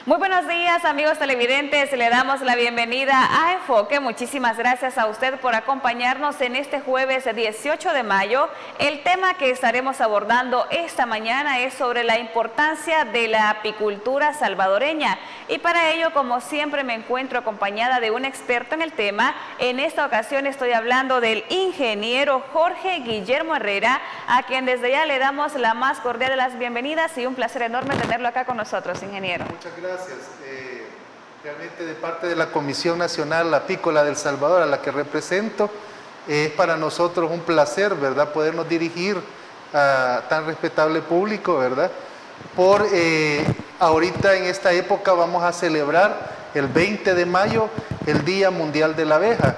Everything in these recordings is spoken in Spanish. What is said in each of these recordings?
Muy buenos días, amigos televidentes, le damos la bienvenida a Enfoque. Muchísimas gracias a usted por acompañarnos en este jueves 18 de mayo. El tema que estaremos abordando esta mañana es sobre la importancia de la apicultura salvadoreña. Y para ello, como siempre, me encuentro acompañada de un experto en el tema. En esta ocasión estoy hablando del ingeniero Jorge Guillermo Herrera, a quien desde ya le damos la más cordial de las bienvenidas y un placer enorme tenerlo acá con nosotros, ingeniero. Muchas gracias. Realmente de parte de la Comisión Nacional Apícola del Salvador, a la que represento, es para nosotros un placer, ¿verdad?, podernos dirigir a tan respetable público, ¿verdad? Ahorita en esta época vamos a celebrar el 20 de mayo, el Día Mundial de la Abeja.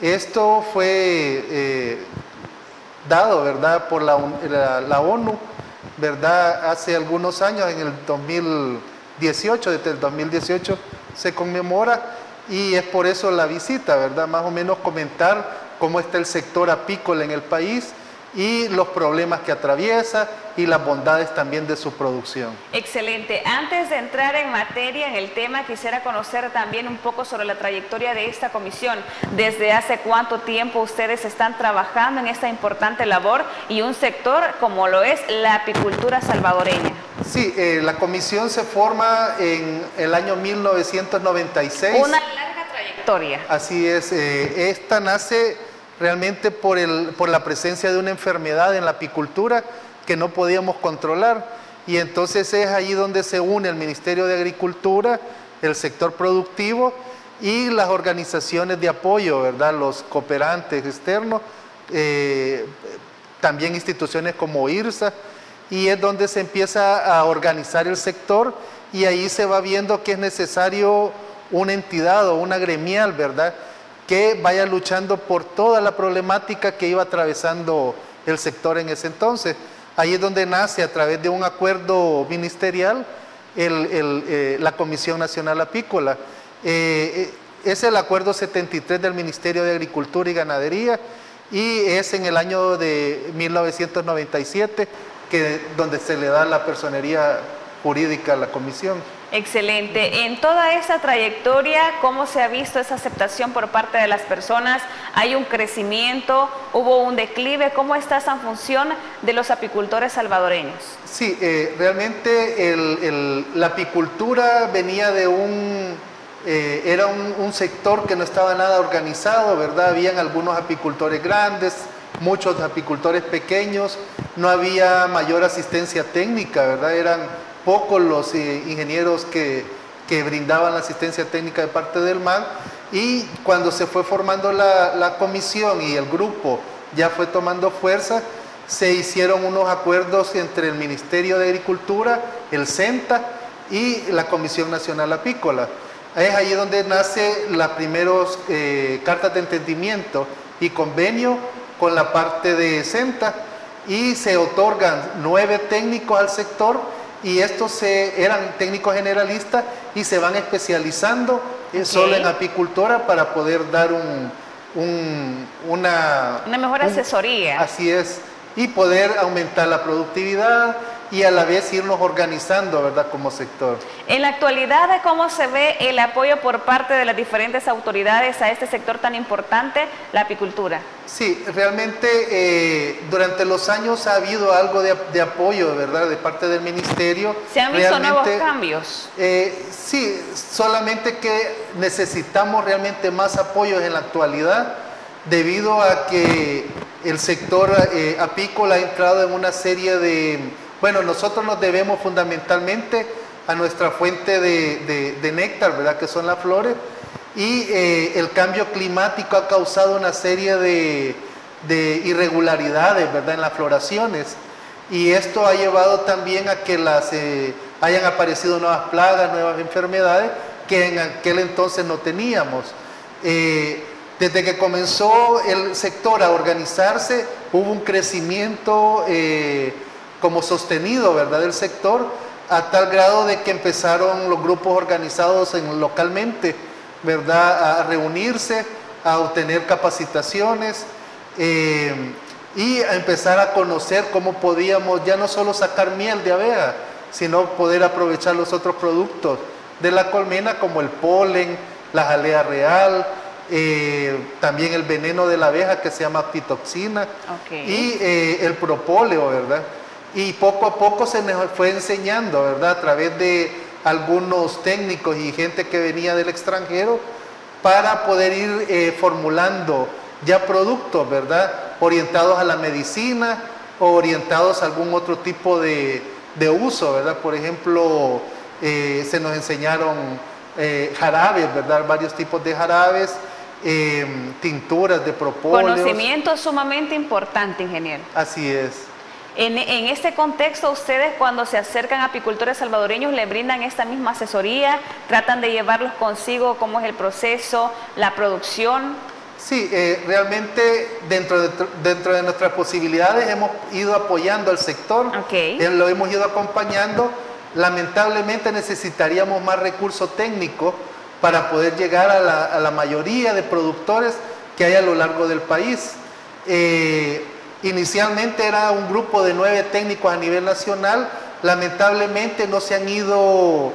Esto fue dado, ¿verdad?, por la ONU, ¿verdad?, hace algunos años, en el 2018, desde el 2018 se conmemora, y es por eso la visita, ¿verdad?, más o menos comentar cómo está el sector apícola en el país y los problemas que atraviesa y las bondades también de su producción. Excelente. Antes de entrar en materia en el tema, quisiera conocer también un poco sobre la trayectoria de esta comisión. ¿Desde hace cuánto tiempo ustedes están trabajando en esta importante labor y un sector como lo es la apicultura salvadoreña? Sí, la comisión se forma en el año 1996. Una larga trayectoria. Así es. Esta nace realmente por la presencia de una enfermedad en la apicultura que no podíamos controlar, y entonces es ahí donde se une el Ministerio de Agricultura, el sector productivo y las organizaciones de apoyo, ¿verdad?, los cooperantes externos, también instituciones como IRSA, y es donde se empieza a organizar el sector, y ahí se va viendo que es necesario una entidad o una gremial, ¿verdad?, que vaya luchando por toda la problemática que iba atravesando el sector en ese entonces. Ahí es donde nace, a través de un acuerdo ministerial, la Comisión Nacional Apícola. Es el acuerdo 73 del Ministerio de Agricultura y Ganadería, y es en el año de 1997 donde se le da la personería jurídica a la comisión. Excelente. En toda esta trayectoria, ¿cómo se ha visto esa aceptación por parte de las personas? ¿Hay un crecimiento? ¿Hubo un declive? ¿Cómo está esa función de los apicultores salvadoreños? Sí, realmente la apicultura venía de era un sector que no estaba nada organizado, ¿verdad? Habían algunos apicultores grandes, muchos apicultores pequeños, no había mayor asistencia técnica, ¿verdad? Eran pocos los ingenieros que brindaban la asistencia técnica de parte del MAN, y cuando se fue formando la comisión y el grupo ya fue tomando fuerza, se hicieron unos acuerdos entre el Ministerio de Agricultura, el CENTA y la Comisión Nacional Apícola. Es ahí donde nace las primeras cartas de entendimiento y convenio con la parte de CENTA, y se otorgan 9 técnicos al sector, y estos eran técnicos generalistas y se van especializando solo en apicultura para poder dar una mejor asesoría. Así es, y poder aumentar la productividad y a la vez irnos organizando, ¿verdad?, como sector. En la actualidad, ¿cómo se ve el apoyo por parte de las diferentes autoridades a este sector tan importante, la apicultura? Sí, realmente durante los años ha habido algo de apoyo, ¿verdad?, de parte del ministerio. ¿Se han visto nuevos cambios? Sí, solamente que necesitamos realmente más apoyos en la actualidad, debido a que el sector apícola ha entrado en una serie de... Bueno, nosotros nos debemos fundamentalmente a nuestra fuente de néctar, ¿verdad?, que son las flores, y el cambio climático ha causado una serie de irregularidades, ¿verdad?, en las floraciones, y esto ha llevado también a que hayan aparecido nuevas plagas, nuevas enfermedades que en aquel entonces no teníamos. Desde que comenzó el sector a organizarse, hubo un crecimiento como sostenido, ¿verdad?, del sector, a tal grado de que empezaron los grupos organizados localmente, ¿verdad?, a reunirse, a obtener capacitaciones y a empezar a conocer cómo podíamos ya no solo sacar miel de abeja, sino poder aprovechar los otros productos de la colmena, como el polen, la jalea real, también el veneno de la abeja que se llama aptitoxina, y el propóleo, ¿verdad? Y poco a poco se nos fue enseñando, ¿verdad? A través de algunos técnicos y gente que venía del extranjero para poder ir formulando ya productos, ¿verdad? Orientados a la medicina o orientados a algún otro tipo de uso, ¿verdad? Por ejemplo, se nos enseñaron jarabes, ¿verdad? Varios tipos de jarabes, tinturas de propóleos. Conocimiento sumamente importante, ingeniero. Así es. En este contexto, ustedes cuando se acercan a apicultores salvadoreños le brindan esta misma asesoría, tratan de llevarlos consigo, cómo es el proceso, la producción. Sí, realmente dentro de nuestras posibilidades hemos ido apoyando al sector, lo hemos ido acompañando. Lamentablemente necesitaríamos más recursos técnicos para poder llegar a la mayoría de productores que hay a lo largo del país. Inicialmente era un grupo de 9 técnicos a nivel nacional, lamentablemente no se han ido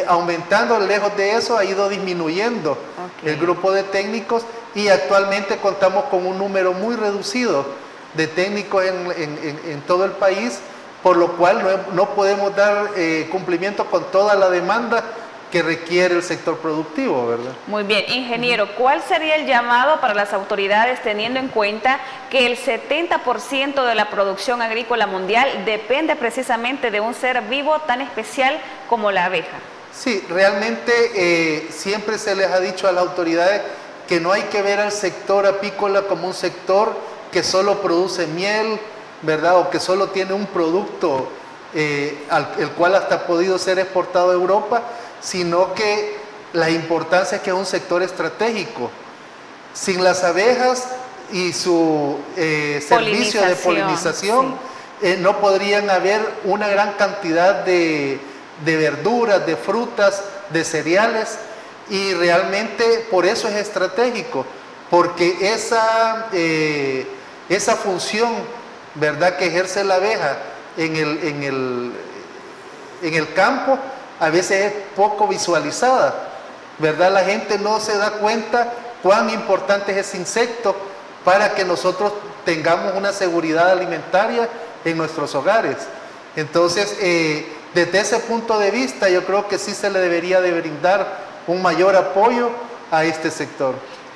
aumentando, lejos de eso ha ido disminuyendo el grupo de técnicos y actualmente contamos con un número muy reducido de técnicos en todo el país, por lo cual no podemos dar cumplimiento con toda la demanda que requiere el sector productivo, ¿verdad? Muy bien, ingeniero, ¿cuál sería el llamado para las autoridades teniendo en cuenta que el 70% de la producción agrícola mundial depende precisamente de un ser vivo tan especial como la abeja? Sí, realmente siempre se les ha dicho a las autoridades que no hay que ver al sector apícola como un sector que solo produce miel, ¿verdad? O que solo tiene un producto el cual hasta ha podido ser exportado a Europa, sino que la importancia es que es un sector estratégico. Sin las abejas y su servicio de polinización, no podrían haber una gran cantidad de verduras, de frutas, de cereales, y realmente por eso es estratégico, porque esa función, ¿verdad?, que ejerce la abeja en el campo, a veces es poco visualizada, ¿verdad? La gente no se da cuenta cuán importante es ese insecto para que nosotros tengamos una seguridad alimentaria en nuestros hogares. Entonces, desde ese punto de vista, yo creo que sí se le debería de brindar un mayor apoyo a este sector.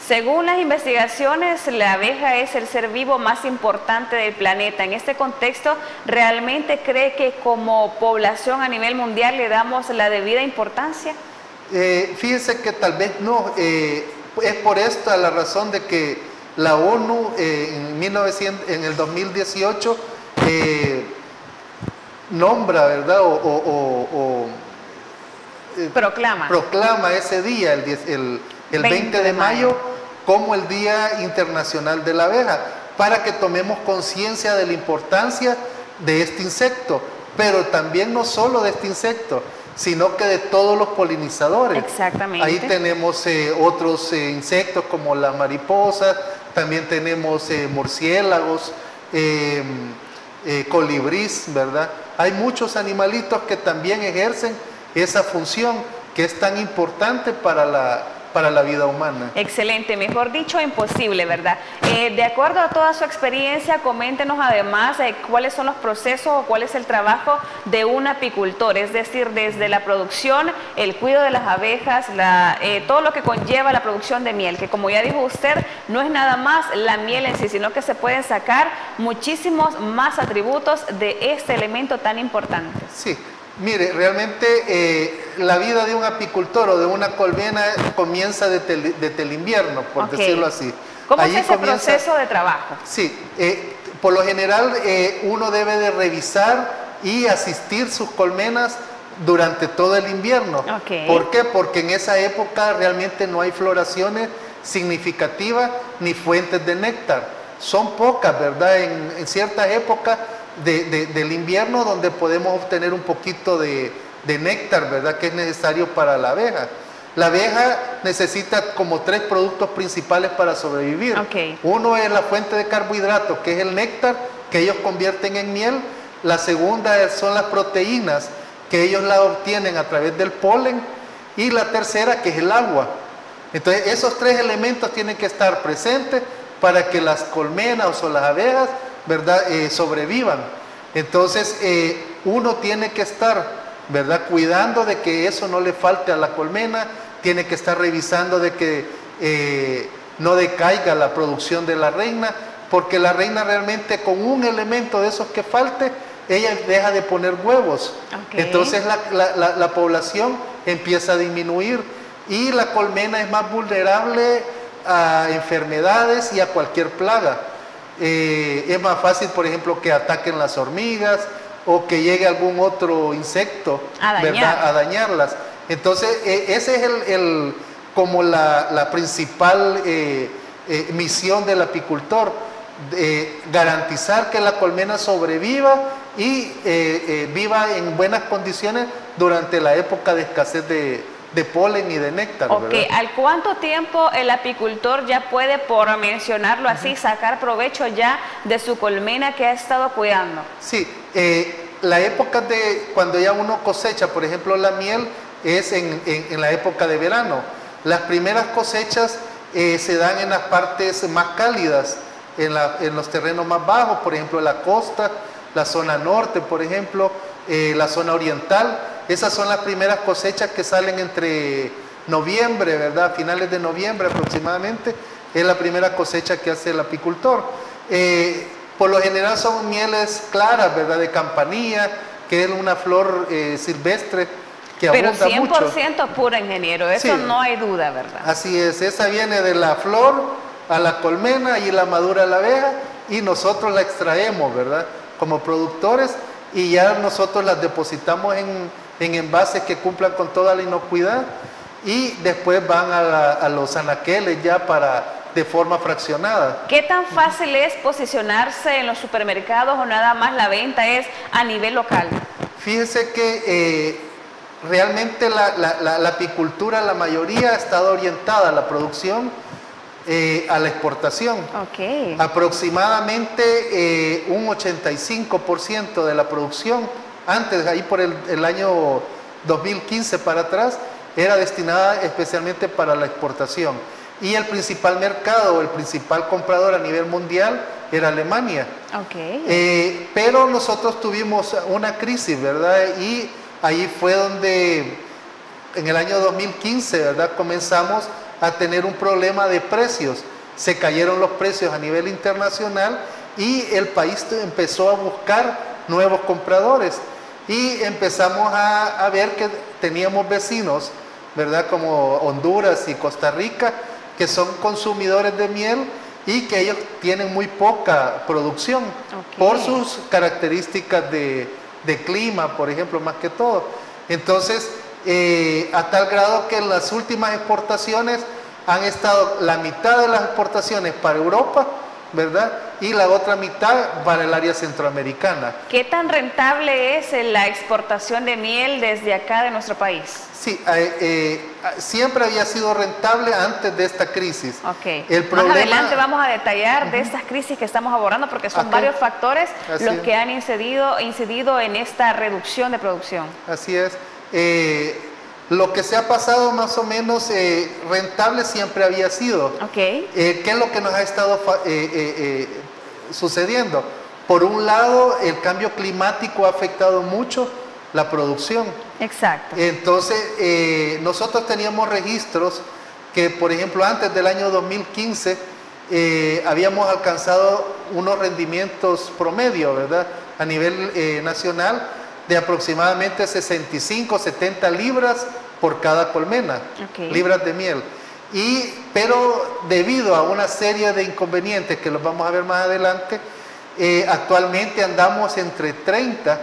Según las investigaciones, la abeja es el ser vivo más importante del planeta. En este contexto, ¿realmente cree que como población a nivel mundial le damos la debida importancia? Fíjese que tal vez no. Es por esta la razón de que la ONU en el 2018 nombra, ¿verdad? Proclama ese día, el 20 de mayo, como el Día Internacional de la Abeja, para que tomemos conciencia de la importancia de este insecto, pero también no solo de este insecto, sino que de todos los polinizadores. Exactamente. Ahí tenemos otros insectos como la mariposa, también tenemos murciélagos, colibrís, ¿verdad? Hay muchos animalitos que también ejercen esa función que es tan importante para la vida humana. Excelente, mejor dicho, imposible, ¿verdad? De acuerdo a toda su experiencia, coméntenos además cuáles son los procesos o cuál es el trabajo de un apicultor, es decir, desde la producción, el cuidado de las abejas, todo lo que conlleva la producción de miel, que como ya dijo usted, no es nada más la miel en sí, sino que se pueden sacar muchísimos más atributos de este elemento tan importante. Sí. Mire, realmente la vida de un apicultor o de una colmena comienza desde el invierno, por decirlo así. ¿Cómo es ese proceso de trabajo? Sí, por lo general uno debe de revisar y asistir sus colmenas durante todo el invierno. ¿Por qué? Porque en esa época realmente no hay floraciones significativas ni fuentes de néctar. Son pocas, ¿verdad? En ciertas épocas del invierno donde podemos obtener un poquito de néctar, ¿verdad?, que es necesario para la abeja. La abeja necesita como 3 productos principales para sobrevivir. Uno es la fuente de carbohidratos, que es el néctar, que ellos convierten en miel. La segunda son las proteínas, que ellos la obtienen a través del polen. y la tercera, que es el agua. Entonces, esos tres elementos tienen que estar presentes para que las colmenas o las abejas, ¿verdad?, sobrevivan. Entonces, uno tiene que estar, ¿verdad?, cuidando de que eso no le falte a la colmena, tiene que estar revisando de que no decaiga la producción de la reina, porque la reina realmente con un elemento de esos que falte, ella deja de poner huevos. Okay. Entonces la población empieza a disminuir y la colmena es más vulnerable a enfermedades y a cualquier plaga. Es más fácil, por ejemplo, que ataquen las hormigas o que llegue algún otro insecto, ¿verdad?, a dañarlas. Entonces, ese es como la principal misión del apicultor, garantizar que la colmena sobreviva y viva en buenas condiciones durante la época de escasez de polen y de néctar. Ok, ¿al cuánto tiempo el apicultor ya puede, por mencionarlo así, sacar provecho ya de su colmena que ha estado cuidando? Sí, la época de cuando ya uno cosecha, por ejemplo, la miel, es en la época de verano. Las primeras cosechas se dan en las partes más cálidas, en los terrenos más bajos, por ejemplo, la costa, la zona norte, por ejemplo, la zona oriental. Esas son las primeras cosechas que salen entre noviembre, ¿verdad? Finales de noviembre aproximadamente, es la primera cosecha que hace el apicultor. Por lo general son mieles claras, ¿verdad?, de campanilla, que es una flor silvestre que abunda mucho. Pero 100% pura, ingeniero, eso sí, no hay duda, ¿verdad? Así es, esa viene de la flor a la colmena y la madura a la abeja y nosotros la extraemos, ¿verdad?, como productores, y ya nosotros las depositamos en envases que cumplan con toda la inocuidad y después van a los anaqueles ya de forma fraccionada. ¿Qué tan fácil es posicionarse en los supermercados o nada más la venta es a nivel local? Fíjese que realmente la apicultura, la mayoría ha estado orientada a la producción, a la exportación. Okay. Aproximadamente un 85% de la producción, antes, ahí por el año 2015 para atrás, era destinada especialmente para la exportación. Y el principal mercado, el principal comprador a nivel mundial era Alemania. Okay. Pero nosotros tuvimos una crisis, ¿verdad? Y ahí fue donde en el año 2015, ¿verdad?, comenzamos a tener un problema de precios. Se cayeron los precios a nivel internacional y el país empezó a buscar nuevos compradores. Y empezamos a ver que teníamos vecinos, ¿verdad?, como Honduras y Costa Rica, que son consumidores de miel y que ellos tienen muy poca producción. Okay. Por sus características de clima, por ejemplo, más que todo. Entonces, a tal grado que en las últimas exportaciones han estado la mitad de las exportaciones para Europa, ¿verdad?, y la otra mitad para el área centroamericana. ¿Qué tan rentable es la exportación de miel desde acá de nuestro país? Sí, siempre había sido rentable antes de esta crisis. Okay. Más adelante vamos a detallar de estas crisis que estamos abordando porque son varios factores los que han incidido en esta reducción de producción. Así es. Lo que se ha pasado más o menos rentable siempre había sido. Okay. ¿Qué es lo que nos ha estado sucediendo? Por un lado, el cambio climático ha afectado mucho la producción. Exacto. Entonces, nosotros teníamos registros que, por ejemplo, antes del año 2015, habíamos alcanzado unos rendimientos promedio, ¿verdad?, a nivel nacional, de aproximadamente 65, 70 libras por cada colmena, okay, libras de miel. Pero debido a una serie de inconvenientes que los vamos a ver más adelante, actualmente andamos entre 30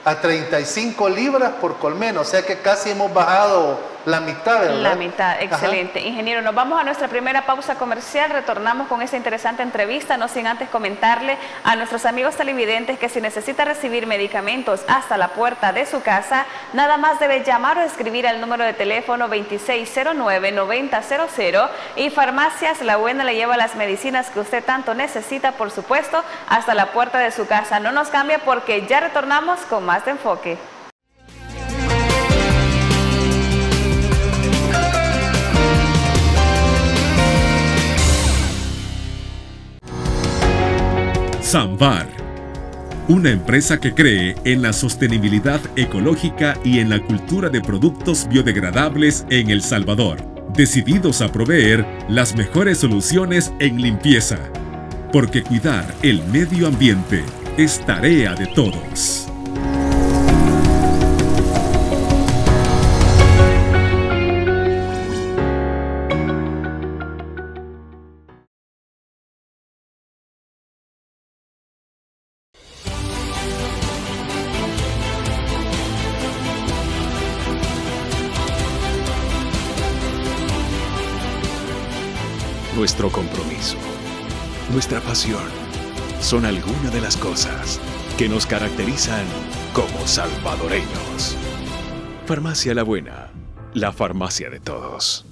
a 35 libras por colmena, o sea que casi hemos bajado la mitad, ¿verdad? La mitad, excelente. Ajá. Ingeniero, nos vamos a nuestra primera pausa comercial, retornamos con esta interesante entrevista, no sin antes comentarle a nuestros amigos televidentes que si necesita recibir medicamentos hasta la puerta de su casa, nada más debe llamar o escribir al número de teléfono 2609-9000 y Farmacias La Buena le lleva las medicinas que usted tanto necesita, por supuesto, hasta la puerta de su casa. No nos cambie porque ya retornamos con más de Enfoque. SAMBAR, una empresa que cree en la sostenibilidad ecológica y en la cultura de productos biodegradables en El Salvador, decididos a proveer las mejores soluciones en limpieza, porque cuidar el medio ambiente es tarea de todos. Nuestro compromiso, nuestra pasión, son algunas de las cosas que nos caracterizan como salvadoreños. Farmacia La Buena, la farmacia de todos.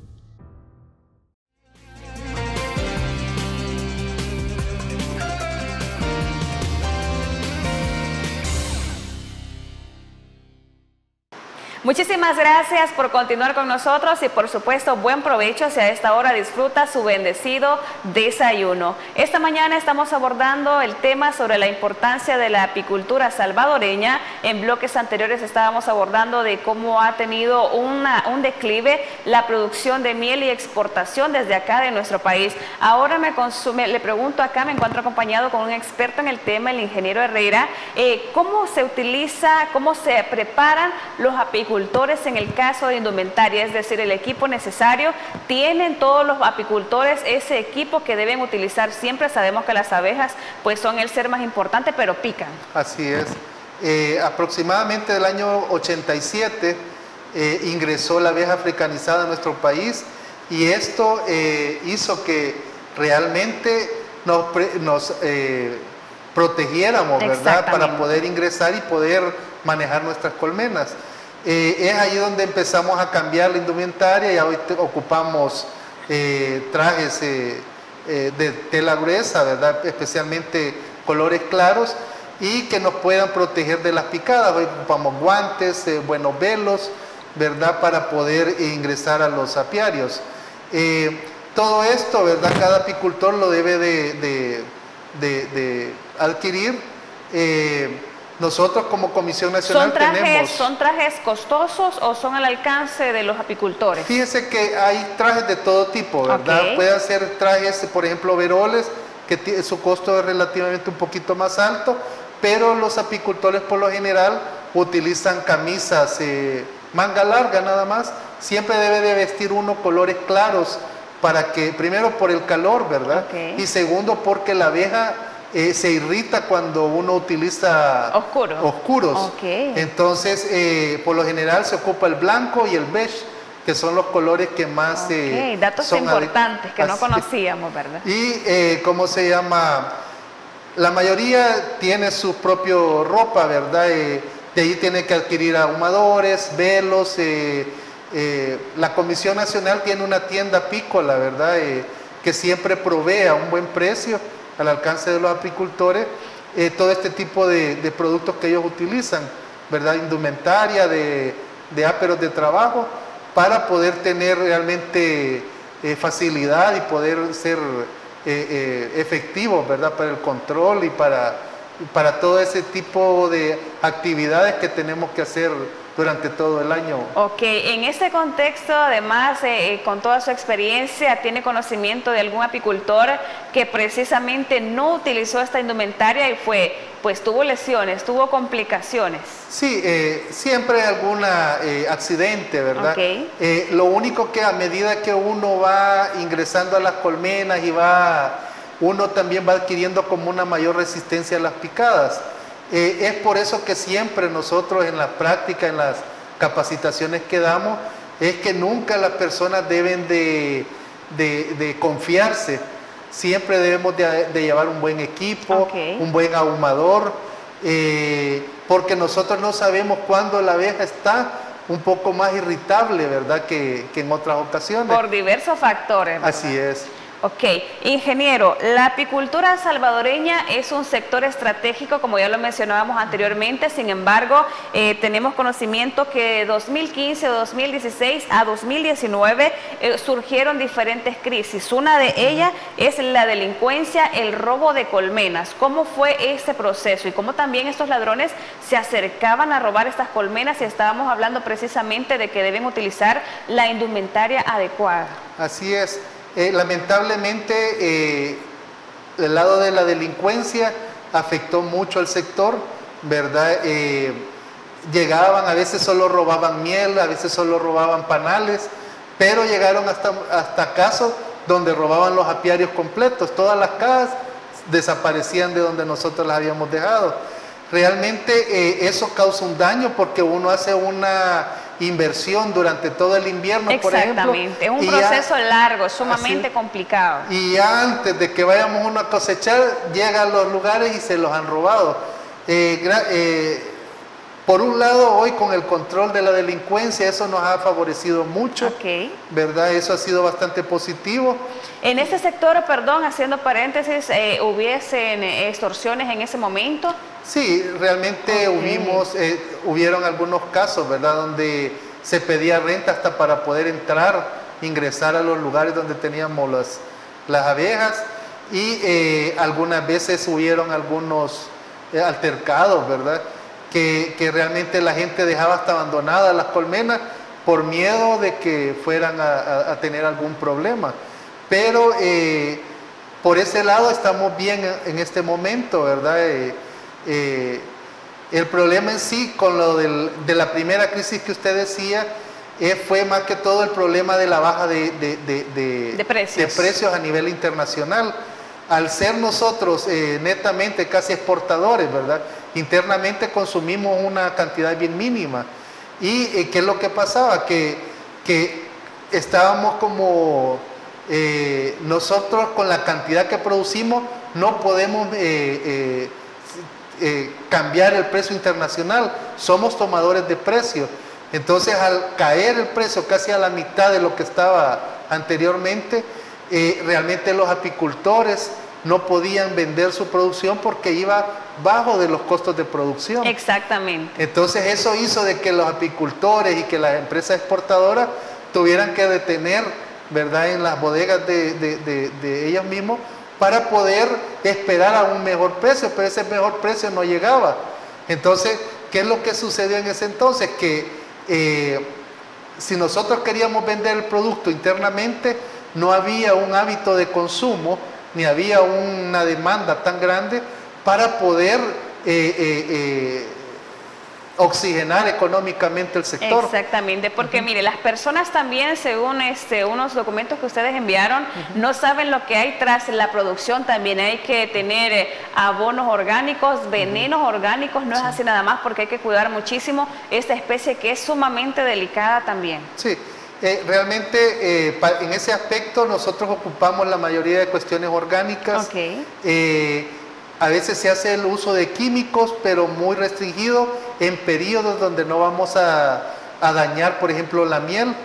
Muchísimas gracias por continuar con nosotros y por supuesto buen provecho si a esta hora disfruta su bendecido desayuno. Esta mañana estamos abordando el tema sobre la importancia de la apicultura salvadoreña. En bloques anteriores estábamos abordando de cómo ha tenido un declive la producción de miel y exportación desde acá de nuestro país. Ahora le pregunto acá, me encuentro acompañado con un experto en el tema, el ingeniero Herrera, cómo se utiliza, cómo se preparan los apicultores en el caso de indumentaria, es decir, el equipo necesario. ¿Tienen todos los apicultores ese equipo que deben utilizar siempre? Sabemos que las abejas pues son el ser más importante, pero pican. Así es. Aproximadamente del año 87 ingresó la abeja africanizada a nuestro país y esto hizo que realmente nos protegiéramos, ¿verdad? Para poder ingresar y poder manejar nuestras colmenas. Es ahí donde empezamos a cambiar la indumentaria y hoy ocupamos trajes de tela gruesa, ¿verdad? Especialmente colores claros y que nos puedan proteger de las picadas. Hoy ocupamos guantes, buenos velos, ¿verdad? Para poder ingresar a los apiarios. Todo esto, ¿verdad? Cada apicultor lo debe de adquirir. Nosotros como Comisión Nacional ¿Son trajes costosos o son al alcance de los apicultores? Fíjese que hay trajes de todo tipo, ¿verdad? Okay. Pueden ser trajes, por ejemplo, overoles, que su costo es relativamente un poquito más alto, pero los apicultores por lo general utilizan camisas manga larga nada más. Siempre debe de vestir uno colores claros para que, primero por el calor, ¿verdad? Okay. Y segundo porque la abeja se irrita cuando uno utiliza oscuros. Okay. Entonces, por lo general se ocupa el blanco y el beige, que son los colores que más datos son importantes que no conocíamos, ¿verdad? Y, ¿cómo se llama? La mayoría tiene su propia ropa, ¿verdad? De ahí tiene que adquirir ahumadores, velos. La Comisión Nacional tiene una tienda apícola, ¿verdad? Que siempre provee a un buen precio al alcance de los apicultores todo este tipo de productos que ellos utilizan, ¿verdad? Indumentaria, de áperos de trabajo, para poder tener realmente facilidad y poder ser efectivos, ¿verdad? Para el control y para todo ese tipo de actividades que tenemos que hacer durante todo el año. Ok, en este contexto, además, con toda su experiencia, ¿tiene conocimiento de algún apicultor que precisamente no utilizó esta indumentaria y tuvo lesiones, tuvo complicaciones? Sí, siempre hay algún accidente, ¿verdad? Okay. Lo único que a medida que uno va ingresando a las colmenas y uno también va adquiriendo como una mayor resistencia a las picadas. Es por eso que siempre nosotros en la práctica, en las capacitaciones que damos, es que nunca las personas deben de confiarse. Siempre debemos de llevar un buen equipo, okay, un buen ahumador, porque nosotros no sabemos cuándo la abeja está un poco más irritable, ¿verdad? Que en otras ocasiones. Por diversos factores, ¿verdad? Así es. Ok, ingeniero, la apicultura salvadoreña es un sector estratégico, como ya lo mencionábamos anteriormente. Sin embargo, tenemos conocimiento que de 2015, 2016 a 2019 surgieron diferentes crisis. Una de ellas es la delincuencia, el robo de colmenas. ¿Cómo fue ese proceso y cómo también estos ladrones se acercaban a robar estas colmenas? Y estábamos hablando precisamente de que deben utilizar la indumentaria adecuada. Así es. Lamentablemente, el lado de la delincuencia afectó mucho al sector, ¿verdad? Llegaban, a veces solo robaban miel, a veces solo robaban panales, pero llegaron hasta casos donde robaban los apiarios completos. Todas las cajas desaparecían de donde nosotros las habíamos dejado. Realmente eso causa un daño porque uno hace una inversión durante todo el invierno, por ejemplo. Exactamente, es un proceso largo, sumamente complicado. Y ya antes de que vayamos uno a cosechar, llegan a los lugares y se los han robado. Por un lado, hoy con el control de la delincuencia, eso nos ha favorecido mucho, ¿verdad? Eso ha sido bastante positivo. En ese sector, perdón, haciendo paréntesis, ¿hubiesen extorsiones en ese momento? Sí, realmente hubieron algunos casos, ¿verdad? Donde se pedía renta hasta para poder ingresar a los lugares donde teníamos las abejas, y algunas veces hubieron algunos altercados, ¿verdad? Que realmente la gente dejaba hasta abandonadas las colmenas por miedo de que fueran a tener algún problema. Pero por ese lado estamos bien en este momento, ¿verdad? El problema en sí con lo de la primera crisis que usted decía fue más que todo el problema de la baja de precios a nivel internacional. Al ser nosotros netamente casi exportadores, ¿verdad? Internamente consumimos una cantidad bien mínima. ¿Y qué es lo que pasaba? Que estábamos como nosotros con la cantidad que producimos no podemos cambiar el precio internacional, somos tomadores de precio. Entonces, al caer el precio casi a la mitad de lo que estaba anteriormente, realmente los apicultores no podían vender su producción porque iba bajo de los costos de producción. Exactamente. Entonces eso hizo de que los apicultores y que las empresas exportadoras tuvieran que detener, ¿verdad?, en las bodegas de ellos mismos para poder esperar a un mejor precio, pero ese mejor precio no llegaba. Entonces, ¿qué es lo que sucedió en ese entonces? Que si nosotros queríamos vender el producto internamente, no había un hábito de consumo, ni había una demanda tan grande para poder oxigenar económicamente el sector. Exactamente, porque mire, las personas también, según unos documentos que ustedes enviaron, no saben lo que hay tras la producción. También hay que tener abonos orgánicos, venenos orgánicos, no es así nada más, porque hay que cuidar muchísimo esta especie que es sumamente delicada también. Sí. Realmente en ese aspecto nosotros ocupamos la mayoría de cuestiones orgánicas. A veces se hace el uso de químicos, pero muy restringido en periodos donde no vamos a dañar, por ejemplo, la miel.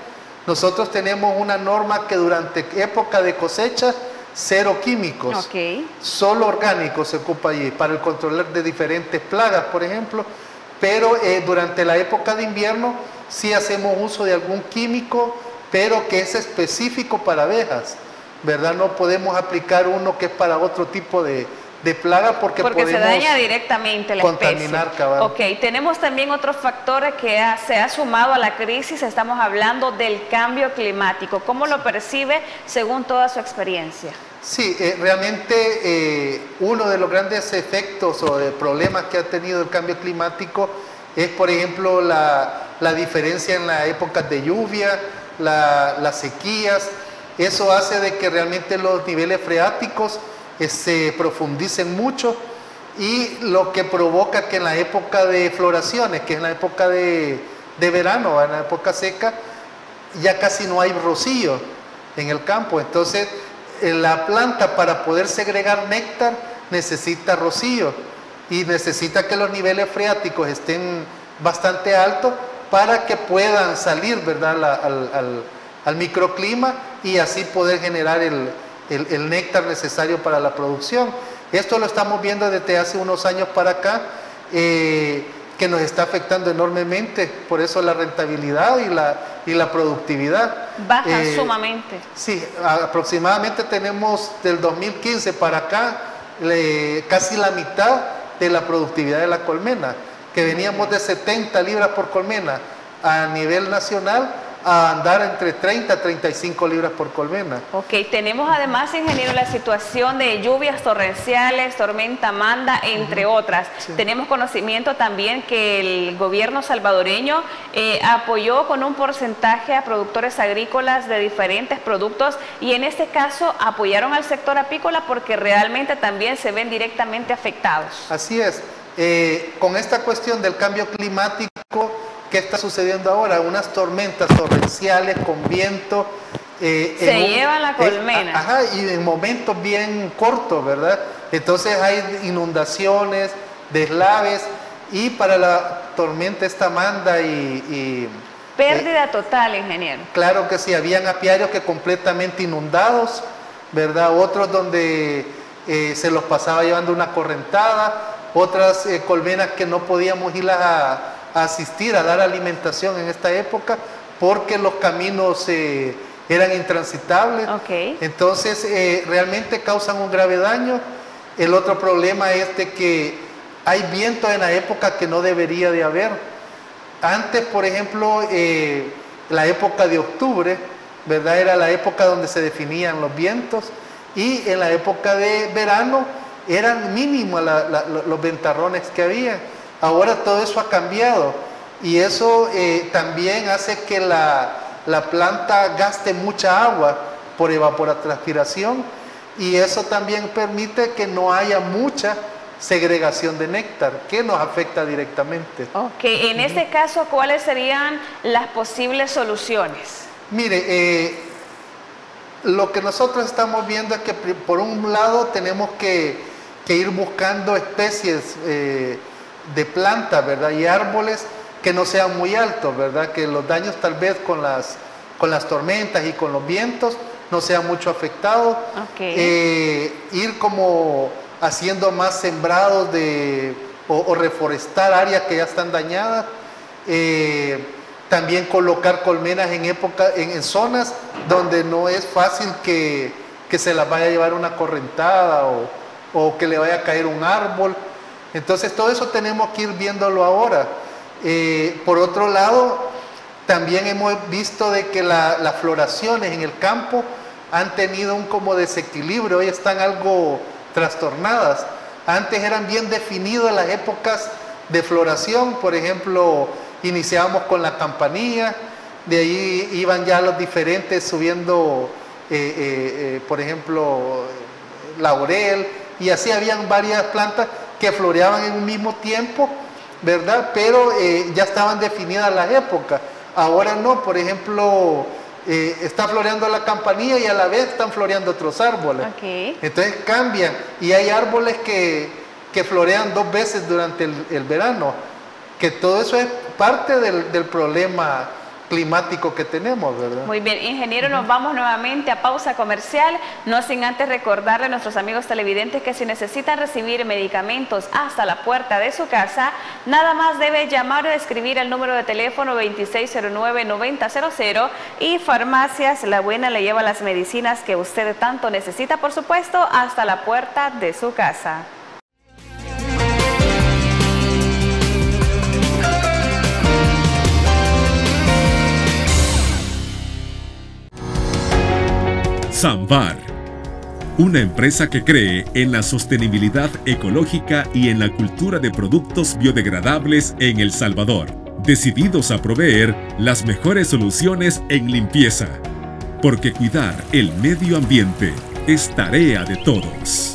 Nosotros tenemos una norma que durante época de cosecha, 0 químicos, solo orgánicos se ocupa allí para el control de diferentes plagas, por ejemplo. Pero durante la época de invierno sí hacemos uso de algún químico, pero que es específico para abejas, ¿verdad? No podemos aplicar uno que es para otro tipo de plaga porque podemos se daña directamente la contaminar, especie. Cabal. Ok, tenemos también otro factor que se ha sumado a la crisis. Estamos hablando del cambio climático. ¿Cómo lo percibe según toda su experiencia? Sí, realmente uno de los grandes efectos o de problemas que ha tenido el cambio climático es, por ejemplo, la diferencia en las épocas de lluvia, las sequías. Eso hace de que realmente los niveles freáticos se profundicen mucho, y lo que provoca que en la época de floraciones, que es en la época de verano, en la época seca, ya casi no hay rocío en el campo. Entonces la planta, para poder segregar néctar, necesita rocío y necesita que los niveles freáticos estén bastante altos para que puedan salir, ¿verdad?, al microclima, y así poder generar el néctar necesario para la producción. Esto lo estamos viendo desde hace unos años para acá, que nos está afectando enormemente, por eso la rentabilidad y la productividad. Baja sumamente. Sí, aproximadamente tenemos del 2015 para acá casi la mitad de la productividad de la colmena, que veníamos de 70 libras por colmena a nivel nacional a andar entre 30 a 35 libras por colmena. Ok, tenemos además, ingeniero, la situación de lluvias torrenciales, tormenta Amanda, entre otras. Sí. Tenemos conocimiento también que el gobierno salvadoreño apoyó con un porcentaje a productores agrícolas de diferentes productos y en este caso apoyaron al sector apícola porque realmente también se ven directamente afectados. Así es. Con esta cuestión del cambio climático, ¿qué está sucediendo ahora? Unas tormentas torrenciales con viento. Se lleva la colmena. Ajá, y en momentos bien cortos, ¿verdad? Entonces hay inundaciones, deslaves, y para la tormenta esta Amanda pérdida total, ingeniero. Claro que sí, habían apiarios que completamente inundados, ¿verdad? Otros donde se los pasaba llevando una correntada, otras colmenas que no podíamos irlas a asistir, a dar alimentación en esta época, porque los caminos eran intransitables. Okay. Entonces realmente causan un grave daño. El otro problema es de que hay viento en la época que no debería de haber. Antes, por ejemplo, la época de octubre, ¿verdad? Era la época donde se definían los vientos, y en la época de verano eran mínimos los ventarrones que había. Ahora todo eso ha cambiado y eso también hace que la planta gaste mucha agua por evapotranspiración, y eso también permite que no haya mucha segregación de néctar, que nos afecta directamente. Ok, en este caso, ¿cuáles serían las posibles soluciones? Mire, lo que nosotros estamos viendo es que por un lado tenemos que ir buscando especies de plantas, ¿verdad? Y árboles que no sean muy altos, ¿verdad? Que los daños tal vez con las tormentas y con los vientos no sean mucho afectados. Okay. Ir como haciendo más sembrados o reforestar áreas que ya están dañadas. También colocar colmenas en zonas donde no es fácil que se las vaya a llevar una correntada o que le vaya a caer un árbol. Entonces todo eso tenemos que ir viéndolo ahora. Por otro lado, también hemos visto de que las floraciones en el campo han tenido un como desequilibrio, hoy están algo trastornadas. Antes eran bien definidas las épocas de floración, por ejemplo, iniciábamos con la campanilla, de ahí iban ya los diferentes subiendo, por ejemplo, laurel, y así habían varias plantas que floreaban en un mismo tiempo, ¿verdad? Pero ya estaban definidas las épocas. Ahora no, por ejemplo, está floreando la campanilla y a la vez están floreando otros árboles. Okay. Entonces cambian, y hay árboles que florean 2 veces durante el verano, que todo eso es parte del problema climático que tenemos, ¿verdad? Muy bien, ingeniero, nos vamos nuevamente a pausa comercial, no sin antes recordarle a nuestros amigos televidentes que si necesitan recibir medicamentos hasta la puerta de su casa, nada más debe llamar o escribir al número de teléfono 2609-9000 y Farmacias La Buena le lleva las medicinas que usted tanto necesita, por supuesto, hasta la puerta de su casa. Samvar, una empresa que cree en la sostenibilidad ecológica y en la cultura de productos biodegradables en El Salvador, decididos a proveer las mejores soluciones en limpieza, porque cuidar el medio ambiente es tarea de todos.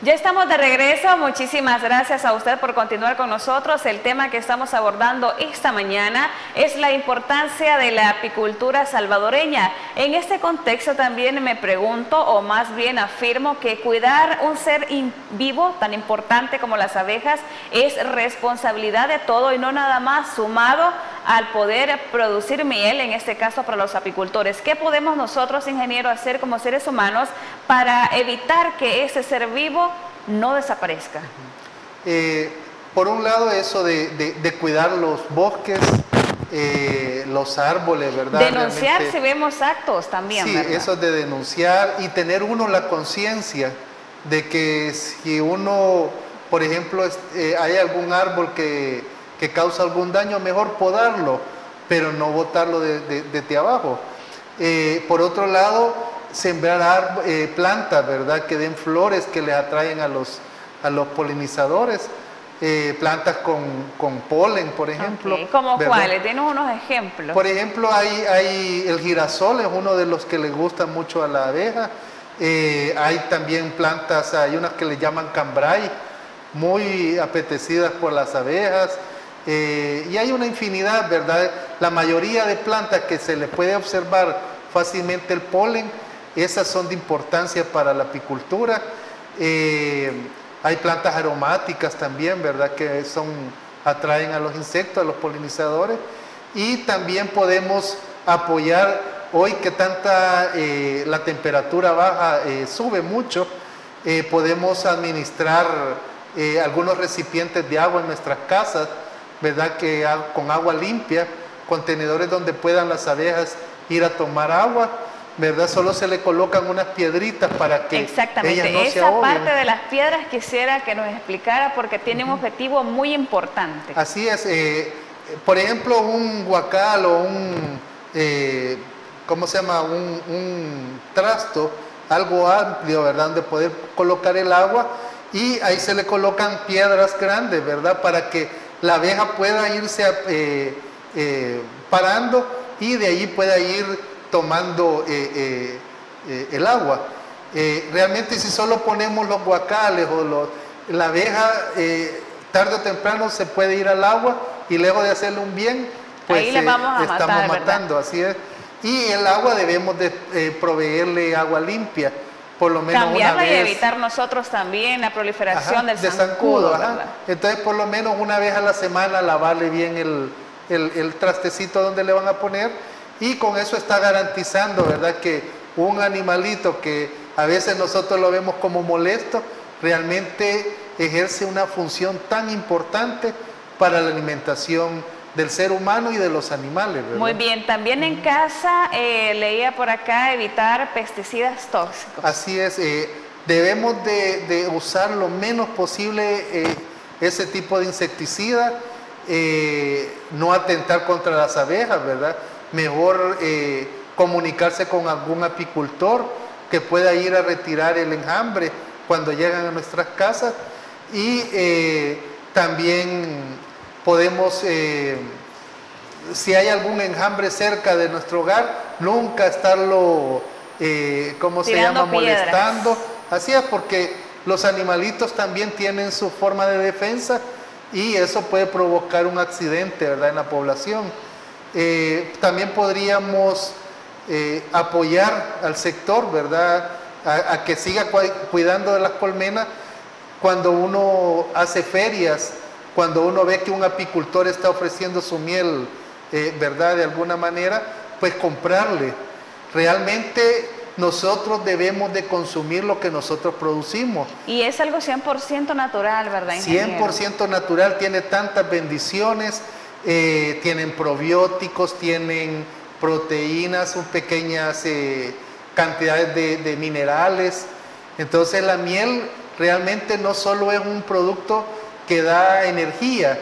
Ya estamos de regreso, muchísimas gracias a usted por continuar con nosotros. El tema que estamos abordando esta mañana es la importancia de la apicultura salvadoreña. En este contexto también me pregunto, o más bien afirmo, que cuidar un ser vivo tan importante como las abejas es responsabilidad de todo y no nada más sumado al poder producir miel, en este caso para los apicultores. ¿Qué podemos nosotros, ingeniero, hacer como seres humanos para evitar que ese ser vivo no desaparezca? Por un lado, eso de cuidar los bosques, los árboles, ¿verdad? Denunciar si vemos actos también, sí, ¿verdad? eso de denunciar y tener uno la conciencia de que si uno, por ejemplo, hay algún árbol que causa algún daño, mejor podarlo, pero no botarlo desde abajo. Por otro lado, sembrar plantas, ¿verdad?, que den flores que les atraen a los polinizadores, plantas con polen, por ejemplo. Okay. ¿Cómo ¿verdad? cuáles? Denos unos ejemplos. Por ejemplo, hay el girasol, es uno de los que les gusta mucho a la abeja. Hay también plantas, hay unas que le llaman cambray, muy apetecidas por las abejas. Y hay una infinidad, ¿verdad? La mayoría de plantas que se le puede observar fácilmente el polen, esas son de importancia para la apicultura. Hay plantas aromáticas también, ¿verdad? Que atraen a los insectos, a los polinizadores. Y también podemos apoyar, hoy que la temperatura baja, sube mucho, podemos administrar algunos recipientes de agua en nuestras casas, ¿verdad? Que con agua limpia, contenedores donde puedan las abejas ir a tomar agua, ¿verdad? Solo se le colocan unas piedritas para que ellas no se ahoguen. Esa parte de las piedras quisiera que nos explicara porque tiene un objetivo muy importante. Así es. Por ejemplo, un guacal o ¿cómo se llama? Un trasto, algo amplio, ¿verdad? Donde poder colocar el agua, y ahí se le colocan piedras grandes, ¿verdad? Para que la abeja pueda irse parando y de ahí pueda ir tomando el agua. Realmente, si solo ponemos los guacales la abeja tarde o temprano se puede ir al agua y lejos de hacerle un bien, pues ahí le vamos a estamos matar, matando, así es. Y el agua debemos de proveerle agua limpia, por lo menos cambiarla una vez. Y evitar nosotros también la proliferación del zancudo. ¿verdad? Entonces, por lo menos una vez a la semana lavarle bien el trastecito donde le van a poner, y con eso está garantizando, ¿verdad?, que un animalito que a veces nosotros lo vemos como molesto, realmente ejerce una función tan importante para la alimentación del ser humano y de los animales, ¿verdad? Muy bien, también en casa leía por acá evitar pesticidas tóxicos. Así es, debemos de usar lo menos posible ese tipo de insecticida, no atentar contra las abejas, ¿verdad? Mejor comunicarse con algún apicultor que pueda ir a retirar el enjambre cuando llegan a nuestras casas, y también podemos, si hay algún enjambre cerca de nuestro hogar, nunca estarlo, ¿cómo se llama?, molestando. Así es, porque los animalitos también tienen su forma de defensa y eso puede provocar un accidente, ¿verdad?, en la población. También podríamos apoyar al sector, ¿verdad?, a que siga cuidando de las colmenas. Cuando uno hace ferias, cuando uno ve que un apicultor está ofreciendo su miel, ¿verdad?, de alguna manera, pues comprarle. Realmente nosotros debemos de consumir lo que nosotros producimos. Y es algo 100% natural, ¿verdad, ingeniero? 100% natural, tiene tantas bendiciones, tienen probióticos, tienen proteínas, pequeñas cantidades de minerales. Entonces la miel realmente no solo es un producto que da energía,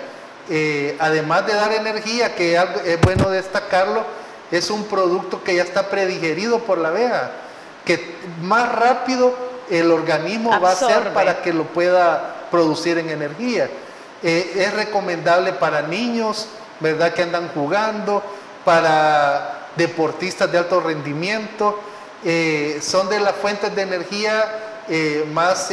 además de dar energía, que es bueno destacarlo, es un producto que ya está predigerido por la abeja, que más rápido el organismo va a hacer para que lo pueda producir en energía. Es recomendable para niños, ¿verdad?, que andan jugando, para deportistas de alto rendimiento. Son de las fuentes de energía más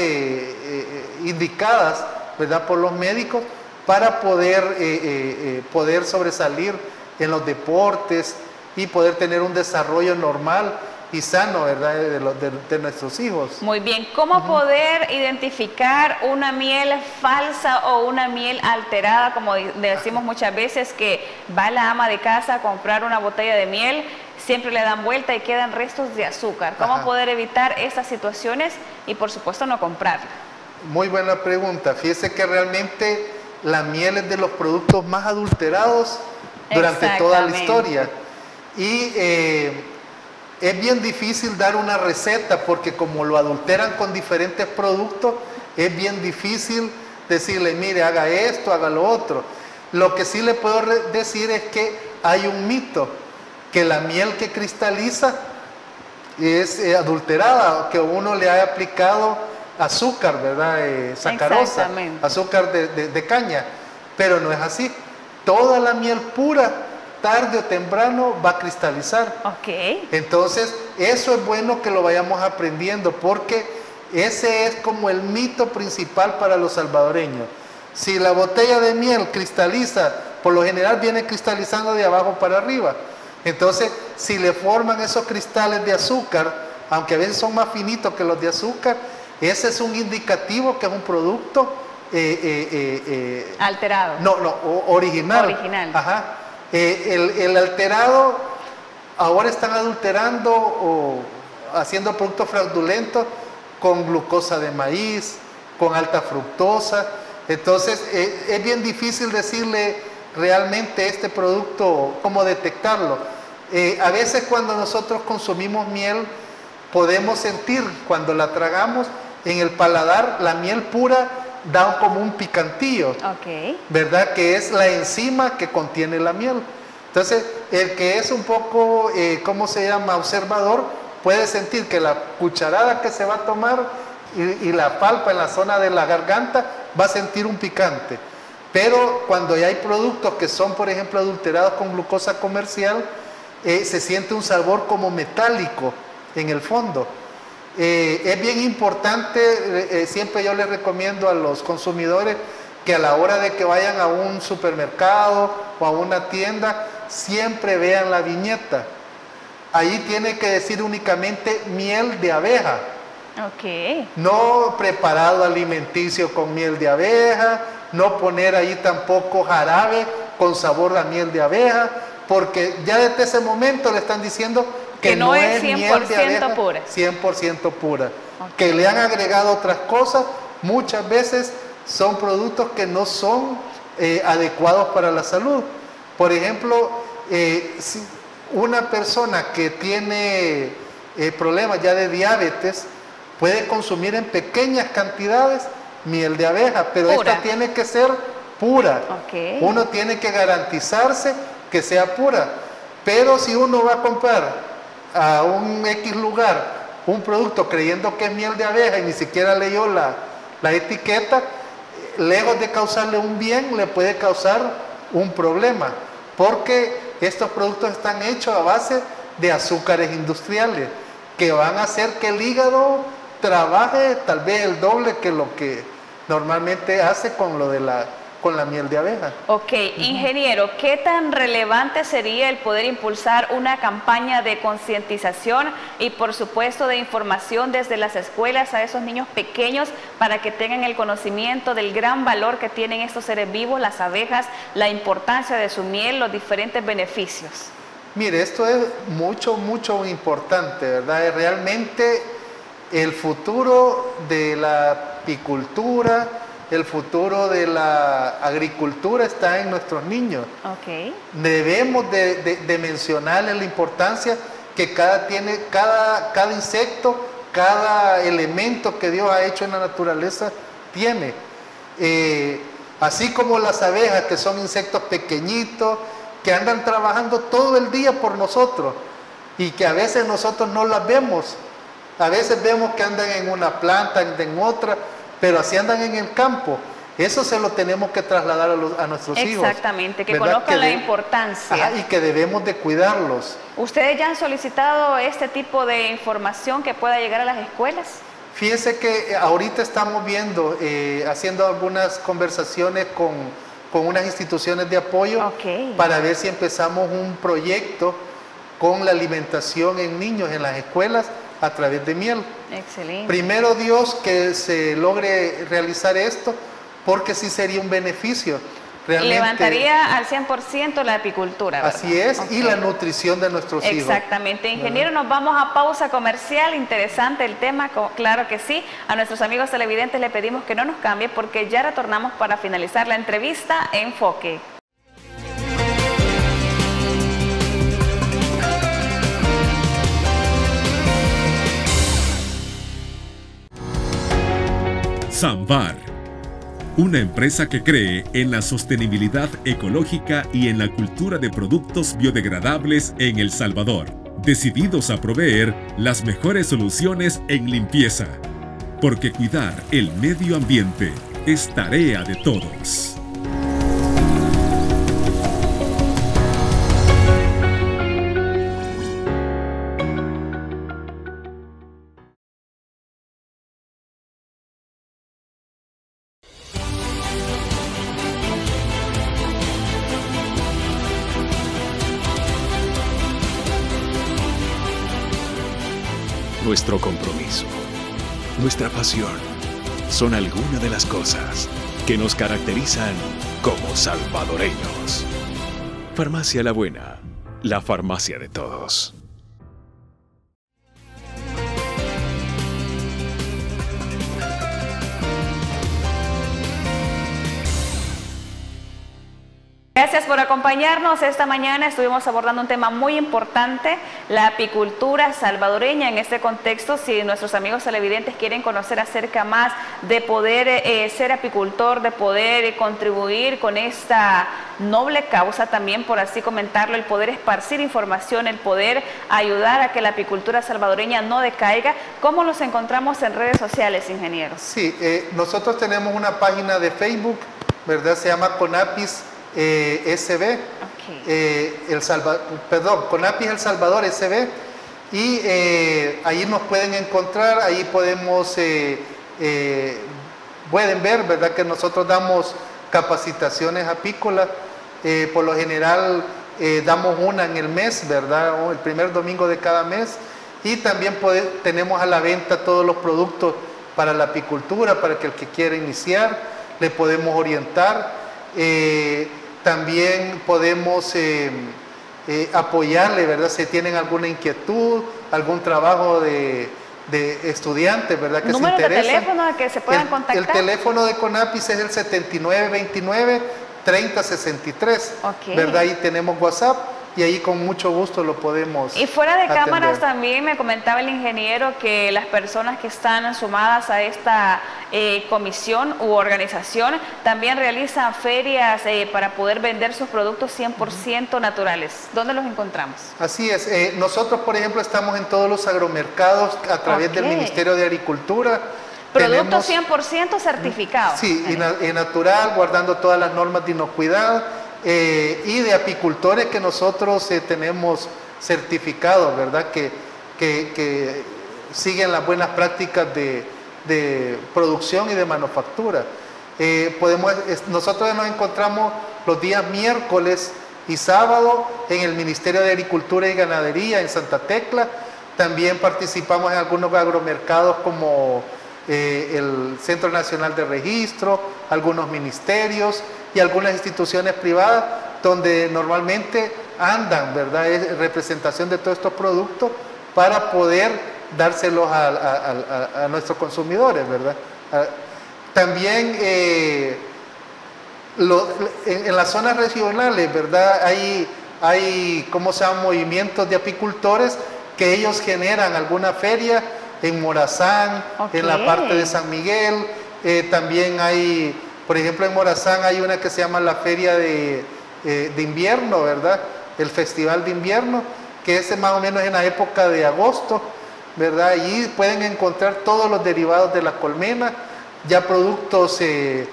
indicadas, ¿verdad?, por los médicos para poder sobresalir en los deportes y poder tener un desarrollo normal y sano, ¿verdad?, de nuestros hijos. Muy bien, ¿cómo poder identificar una miel falsa o una miel alterada? Como decimos muchas veces, que va la ama de casa a comprar una botella de miel, siempre le dan vuelta y quedan restos de azúcar. ¿Cómo poder evitar estas situaciones y, por supuesto, no comprarla? Muy buena pregunta. Fíjese que realmente la miel es de los productos más adulterados durante toda la historia. Y es bien difícil dar una receta porque como lo adulteran con diferentes productos, es bien difícil decirle, mire, haga esto, haga lo otro. Lo que sí le puedo decir es que hay un mito, que la miel que cristaliza es adulterada, que uno le ha aplicado azúcar, ¿verdad? Sacarosa, azúcar de caña, pero no es así. Toda la miel pura, tarde o temprano, va a cristalizar. Entonces, eso es bueno que lo vayamos aprendiendo, porque ese es como el mito principal para los salvadoreños. Si la botella de miel cristaliza, por lo general viene cristalizando de abajo para arriba. Entonces, si le forman esos cristales de azúcar, aunque a veces son más finitos que los de azúcar, ese es un indicativo que es un producto alterado. Original. Ajá. El alterado, ahora están adulterando o haciendo productos fraudulentos con glucosa de maíz, con alta fructosa. Entonces, es bien difícil decirle realmente este producto, cómo detectarlo. A veces cuando nosotros consumimos miel, podemos sentir, cuando la tragamos, en el paladar, la miel pura da como un picantillo, ¿verdad?, que es la enzima que contiene la miel. Entonces, el que es un poco, ¿cómo se llama?, observador, puede sentir que la cucharada que se va a tomar y la palpa en la zona de la garganta va a sentir un picante. Pero cuando ya hay productos que son, por ejemplo, adulterados con glucosa comercial, se siente un sabor como metálico en el fondo. Es bien importante, siempre yo les recomiendo a los consumidores que a la hora de que vayan a un supermercado o a una tienda, siempre vean la viñeta. Ahí tiene que decir únicamente miel de abeja. No preparado alimenticio con miel de abeja, no poner ahí tampoco jarabe con sabor a miel de abeja, porque ya desde ese momento le están diciendo que no es 100% pura. 100% pura. Que le han agregado otras cosas, muchas veces son productos que no son adecuados para la salud. Por ejemplo, si una persona que tiene problemas ya de diabetes puede consumir en pequeñas cantidades miel de abeja, pero esta tiene que ser pura. Uno tiene que garantizarse que sea pura. Pero si uno va a comprar a un X lugar un producto creyendo que es miel de abeja y ni siquiera leyó la etiqueta, lejos de causarle un bien, le puede causar un problema, porque estos productos están hechos a base de azúcares industriales que van a hacer que el hígado trabaje tal vez el doble que lo que normalmente hace con la miel de abeja. Ingeniero, ¿qué tan relevante sería el poder impulsar una campaña de concientización y por supuesto de información desde las escuelas a esos niños pequeños para que tengan el conocimiento del gran valor que tienen estos seres vivos, las abejas, la importancia de su miel, los diferentes beneficios? Mire, esto es mucho importante, ¿verdad? Realmente el futuro de la apicultura, el futuro de la agricultura está en nuestros niños. Debemos de mencionarles la importancia que cada insecto, cada elemento que Dios ha hecho en la naturaleza tiene. Así como las abejas, que son insectos pequeñitos, que andan trabajando todo el día por nosotros y que a veces nosotros no las vemos. A veces vemos que andan en una planta, en otra, pero así andan en el campo. Eso se lo tenemos que trasladar a nuestros hijos. Exactamente, que conozcan la importancia. Y que debemos de cuidarlos. ¿Ustedes ya han solicitado este tipo de información que pueda llegar a las escuelas? Fíjese que ahorita estamos viendo, haciendo algunas conversaciones con unas instituciones de apoyo para ver si empezamos un proyecto con la alimentación en niños en las escuelas a través de miel. Excelente. Primero Dios que se logre realizar esto, porque sí sería un beneficio. Realmente, levantaría al 100% la apicultura, ¿verdad? Así es, y la nutrición de nuestros hijos. Exactamente. Ingeniero, nos vamos a pausa comercial. Interesante el tema, claro que sí. A nuestros amigos televidentes le pedimos que no nos cambie porque ya retornamos para finalizar la entrevista Enfoque. SAMBAR, una empresa que cree en la sostenibilidad ecológica y en la cultura de productos biodegradables en El Salvador, decididos a proveer las mejores soluciones en limpieza, porque cuidar el medio ambiente es tarea de todos. Nuestro compromiso, nuestra pasión, son algunas de las cosas que nos caracterizan como salvadoreños. Farmacia La Buena, la farmacia de todos. Gracias por acompañarnos. Esta mañana estuvimos abordando un tema muy importante, la apicultura salvadoreña. En este contexto, si nuestros amigos televidentes quieren conocer acerca más de poder ser apicultor, de poder contribuir con esta noble causa también, por así comentarlo, el poder esparcir información, el poder ayudar a que la apicultura salvadoreña no decaiga, ¿cómo los encontramos en redes sociales, ingeniero? Sí, nosotros tenemos una página de Facebook, ¿verdad? Se llama Conapis SB, Conapis El Salvador SB, y ahí nos pueden encontrar, ahí podemos, pueden ver, ¿verdad?, que nosotros damos capacitaciones apícolas, por lo general damos una en el mes, ¿verdad?, el primer domingo de cada mes, y también tenemos a la venta todos los productos para la apicultura, para que el que quiera iniciar, le podemos orientar. También podemos apoyarle, ¿verdad? Si tienen alguna inquietud, algún trabajo de estudiantes, ¿verdad?, que se interesan. ¿Número de teléfono a que se puedan contactar? El teléfono de Conapis es el 7929-3063, ¿verdad? Ahí tenemos WhatsApp y ahí con mucho gusto lo podemos Y fuera de atender. cámaras también me comentaba el ingeniero que las personas que están sumadas a esta comisión u organización también realizan ferias para poder vender sus productos 100% naturales. ¿Dónde los encontramos? Así es. Nosotros, por ejemplo, estamos en todos los agromercados a través del Ministerio de Agricultura. Productos 100% certificados. Sí, y natural, guardando todas las normas de inocuidad. Y de apicultores que nosotros tenemos certificados, ¿verdad?, que siguen las buenas prácticas de producción y de manufactura. Nosotros nos encontramos los días miércoles y sábado en el Ministerio de Agricultura y Ganadería en Santa Tecla. También participamos en algunos agromercados como el Centro Nacional de Registro, algunos ministerios y algunas instituciones privadas donde normalmente andan, ¿verdad?, es representación de todos estos productos para poder dárselos a nuestros consumidores, ¿verdad? También en las zonas regionales, ¿verdad?, hay ¿cómo se llaman?, movimientos de apicultores que ellos generan alguna feria en Morazán, en la parte de San Miguel. También hay, por ejemplo, en Morazán hay una que se llama la Feria de Invierno, ¿verdad?, el Festival de Invierno, que es más o menos en la época de agosto, ¿verdad? Allí pueden encontrar todos los derivados de la colmena, ya productos de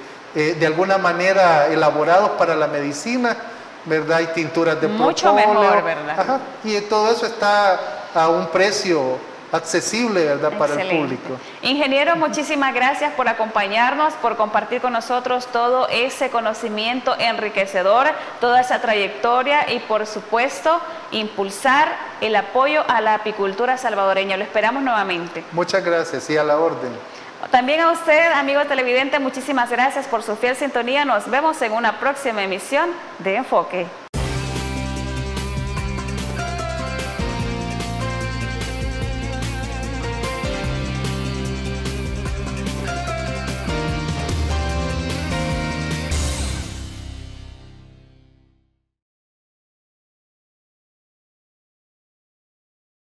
alguna manera elaborados para la medicina, ¿verdad? Hay tinturas de mucho propóleo, mejor, ¿verdad? Ajá, y todo eso está a un precio accesible, ¿verdad?, para el Excelente. público. Ingeniero, muchísimas gracias por acompañarnos, por compartir con nosotros todo ese conocimiento enriquecedor, toda esa trayectoria y, por supuesto, impulsar el apoyo a la apicultura salvadoreña. Lo esperamos nuevamente. Muchas gracias y a la orden. También a usted, amigo televidente, muchísimas gracias por su fiel sintonía. Nos vemos en una próxima emisión de Enfoque.